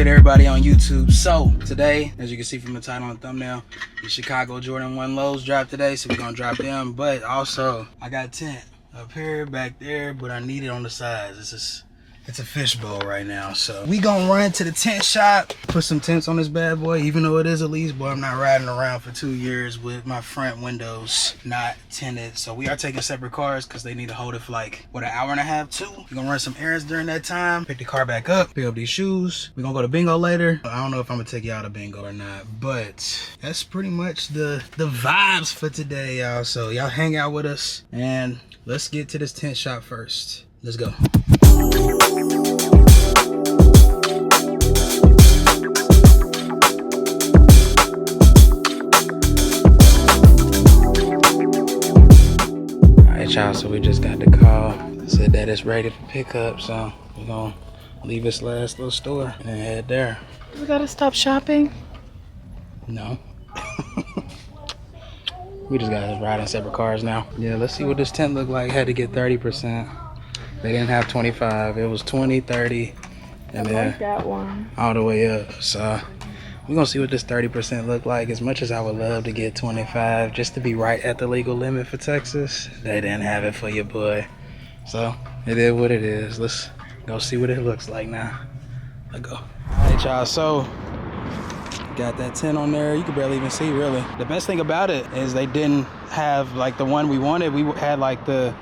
good, everybody on YouTube? So today, as you can see from the title and thumbnail, the Chicago Jordan 1 lows dropped today, so we're gonna drop them. But also I got a tent up here, back there, but I need it on the sides. It's a fishbowl right now, so we gonna run to the tent shop, put some tents on this bad boy. Even though it is a lease, boy, I'm not riding around for 2 years with my front windows not tinted. So we are taking separate cars because they need to hold it for like what, an hour and a half, 2. We're gonna run some errands during that time, pick the car back up, pick up these shoes. We're gonna go to bingo later. I don't know if I'm gonna take y'all to bingo or not, but that's pretty much the vibes for today, y'all. So y'all hang out with us and let's get to this tent shop first. Let's go. Alright, y'all, so we just got the call. Said that it's ready for pickup, so we're gonna leave this last little store and head there. We gotta stop shopping? No. We just gotta ride in separate cars now. Yeah, let's see what this tent looked like. Had to get 30%. They didn't have 25. It was 20, 30, and then like that one all the way up. So we're gonna see what this 30% look like. As much as I would love to get 25 just to be right at the legal limit for Texas, they didn't have it for your boy. So it is what it is. Let's go see what it looks like now. Let's go. All right, y'all, so got that tent on there. You can barely even see, really. The best thing about it is they didn't have like the one we wanted. We had like the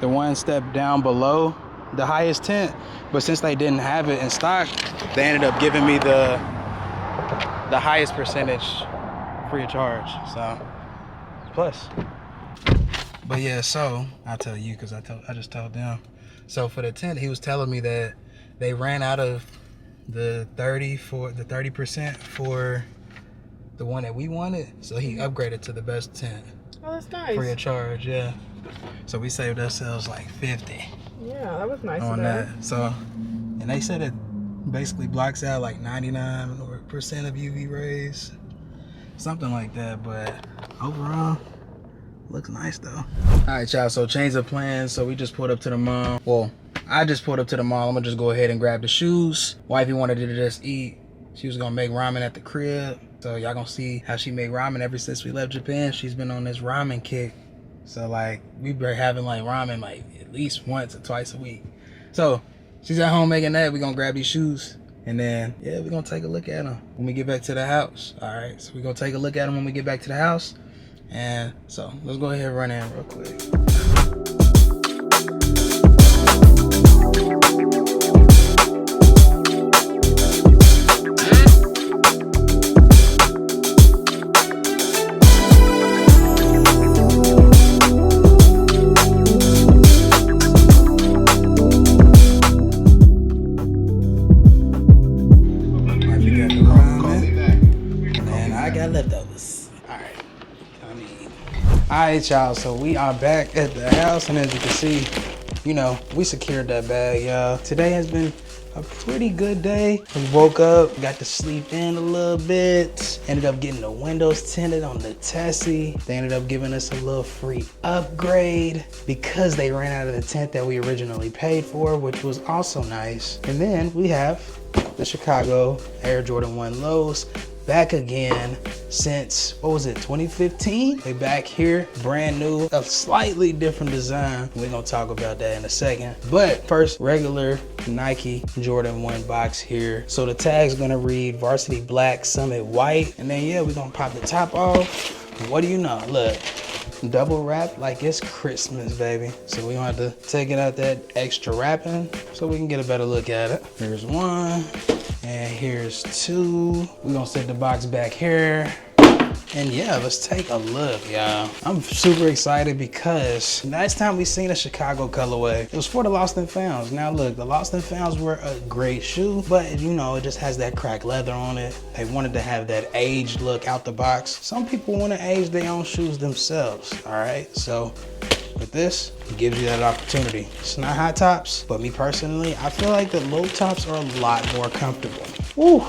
one step down below the highest tent, but since they didn't have it in stock, they ended up giving me the highest percentage free of charge. So plus. But yeah, so I'll tell you because I just told them. So for the tent, he was telling me that they ran out of the 30% for the one that we wanted, so he upgraded to the best tent. Oh, that's nice. Free of charge, yeah. So we saved ourselves like 50. Yeah, that was nice on that. So, and they said it basically blocks out like 99% of UV rays, something like that. But overall, looks nice though. All right, y'all. So change of plans. So we just pulled up to the mall. Well, I just pulled up to the mall. I'm gonna just go ahead and grab the shoes. Wifey wanted to just eat. She was gonna make ramen at the crib. So y'all gonna see how she made ramen ever since we left Japan. She's been on this ramen kick. So like we been having like ramen like at least once or twice a week. So she's at home making that. We're gonna grab these shoes and then yeah, we're gonna take a look at them when we get back to the house. All right, so we're gonna take a look at them when we get back to the house. And so let's go ahead and run in real quick. Alright, y'all, so we are back at the house, and as you can see, you know, we secured that bag, y'all. Today has been a pretty good day. We woke up, got to sleep in a little bit, ended up getting the windows tinted on the Tessie. They ended up giving us a little free upgrade because they ran out of the tent that we originally paid for, which was also nice. And then we have the Chicago Air Jordan 1 lows. Back again since, what was it, 2015? They back here, brand new, a slightly different design. We're gonna talk about that in a second. But first, regular Nike Jordan 1 box here. So the tag's gonna read Varsity Black, Summit White. And then yeah, we're gonna pop the top off. What do you know? Look, double wrap like it's Christmas, baby. So we gonna have to take it out that extra wrapping so we can get a better look at it. Here's one. And here's two. We're gonna set the box back here. And yeah, let's take a look, y'all. I'm super excited because last time we seen a Chicago colorway, it was for the Lost and Founds. Now look, the Lost and Founds were a great shoe, but you know, it just has that cracked leather on it. They wanted to have that aged look out the box. Some people want to age their own shoes themselves, all right? So with this, it gives you that opportunity. It's not high tops, but me personally, I feel like the low tops are a lot more comfortable. Woo.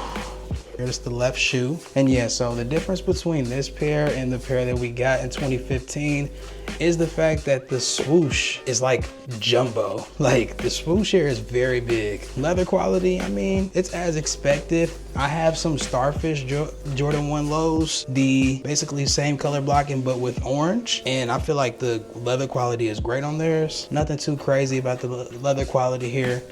Here's the left shoe. And yeah, so the difference between this pair and the pair that we got in 2015 is the fact that the swoosh is like jumbo. Like the swoosh here is very big. Leather quality, I mean, it's as expected. I have some Starfish Jordan 1 lows, the basically same color blocking but with orange, and I feel like the leather quality is great on theirs. Nothing too crazy about the leather quality here.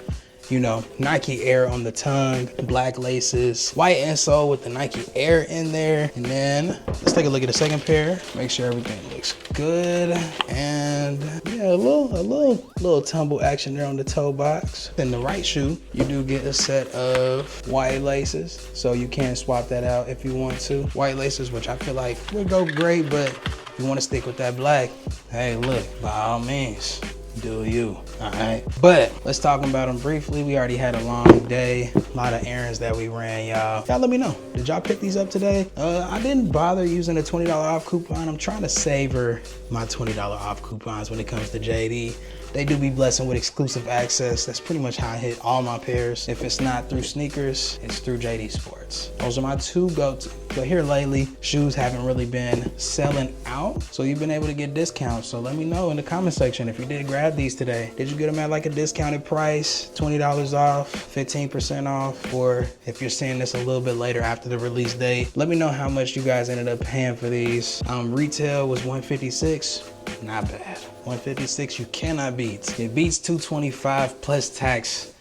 You know, Nike Air on the tongue, black laces, white insole with the Nike Air in there. And then let's take a look at the second pair. Make sure everything looks good. And yeah, a little tumble action there on the toe box. Then the right shoe, you do get a set of white laces, so you can swap that out if you want to. White laces, which I feel like would go great, but if you want to stick with that black, hey, look, by all means, do you, all right? But let's talk about them briefly. We already had a long day, a lot of errands that we ran, y'all. Y'all let me know, did y'all pick these up today? I didn't bother using a $20 off coupon. I'm trying to savor my $20 off coupons when it comes to JD. They do be blessing with exclusive access. That's pretty much how I hit all my pairs. If it's not through sneakers, it's through JD Sports. Those are my two go-to. But here lately, shoes haven't really been selling out, so you've been able to get discounts. So let me know in the comment section if you did grab these today. Did you get them at like a discounted price, $20 off, 15% off, or if you're seeing this a little bit later after the release date, let me know how much you guys ended up paying for these. Retail was $156, not bad. $156 you cannot beat. It beats $225 plus tax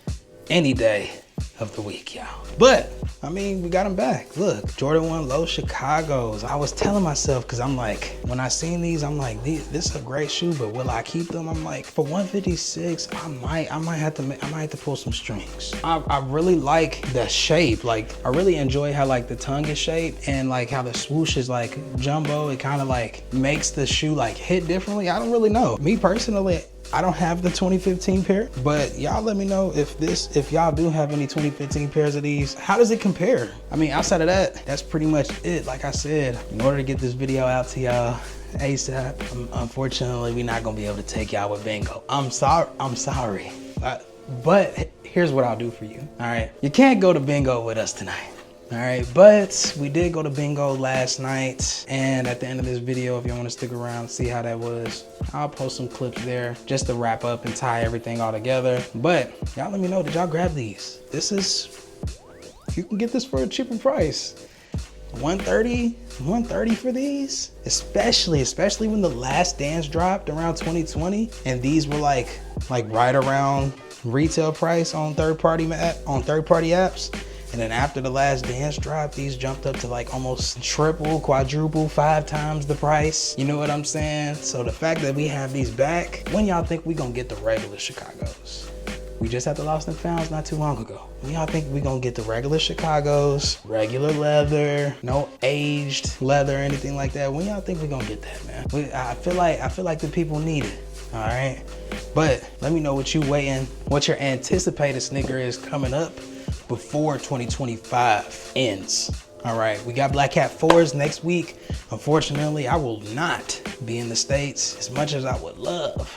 any day of the week, y'all. But I mean, we got them back. Look, Jordan 1 Low Chicago's. I was telling myself, because I'm like, when I seen these, I'm like, this is a great shoe, but will I keep them? I'm like, for $156, I might have to pull some strings. I really like the shape. Like, I really enjoy how like the tongue is shaped and like how the swoosh is like jumbo. It kind of like makes the shoe like hit differently. I don't really know. Me personally, I don't have the 2015 pair, but y'all let me know if y'all do have any 2015 pairs of these. How does it compare? I mean, outside of that, that's pretty much it. Like I said, in order to get this video out to y'all ASAP, unfortunately, we're not gonna be able to take y'all with bingo. I'm sorry. But here's what I'll do for you, all right? You can't go to bingo with us tonight. All right, but we did go to bingo last night, and at the end of this video, if you want to stick around, see how that was, I'll post some clips there just to wrap up and tie everything all together. But y'all let me know, did y'all grab these? This is, you can get this for a cheaper price. $130 for these, especially when the Last Dance dropped around 2020, and these were like right around retail price on third-party apps. And then after the Last Dance dropped, these jumped up to like almost triple, quadruple, 5 times the price. You know what I'm saying? So the fact that we have these back, when y'all think we gonna get the regular Chicago's? We just had the Lost and Founds not too long ago. When y'all think we gonna get the regular Chicago's, regular leather, no aged leather or anything like that? When y'all think we gonna get that, man? I feel like the people need it. All right, but let me know what your anticipated sneaker is coming up before 2025 ends. All right, we got Black Cat 4s next week. Unfortunately, I will not be in the States as much as I would love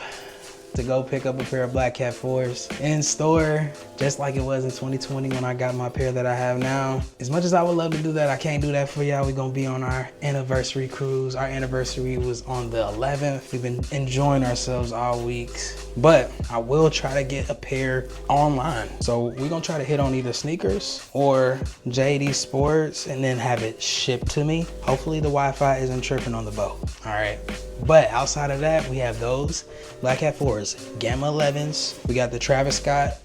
to go pick up a pair of Black Cat 4s in store, just like it was in 2020 when I got my pair that I have now. As much as I would love to do that, I can't do that for y'all. We're gonna be on our anniversary cruise. Our anniversary was on the 11th. We've been enjoying ourselves all week, but I will try to get a pair online. So we're gonna try to hit on either sneakers or JD Sports and then have it shipped to me. Hopefully the Wi-Fi isn't tripping on the boat, all right? But outside of that, we have those Black Cat 4s, Gamma 11s. We got the Travis Scott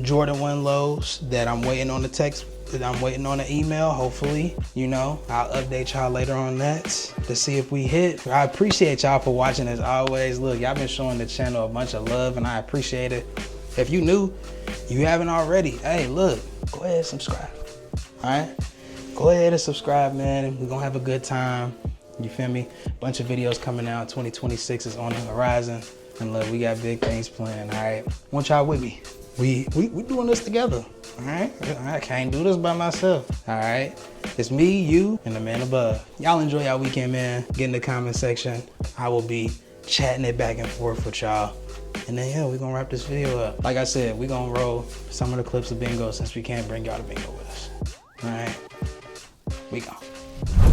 Jordan 1 lows that I'm waiting on the text, that I'm waiting on the email. Hopefully, you know, I'll update y'all later on that to see if we hit. I appreciate y'all for watching as always. Look, y'all been showing the channel a bunch of love and I appreciate it. If you new, you haven't already, hey, look, go ahead and subscribe, all right? Go ahead and subscribe, man. We're gonna have a good time. You feel me? Bunch of videos coming out. 2026 is on the horizon. And look, we got big things planned, all right? Want y'all with me. We doing this together, all right? I can't do this by myself, all right? It's me, you, and the man above. Y'all enjoy y'all weekend, man. Get in the comment section. I will be chatting it back and forth with y'all. And then, yeah, we're gonna wrap this video up. Like I said, we're gonna roll some of the clips of bingo since we can't bring y'all to bingo with us, all right? We gone.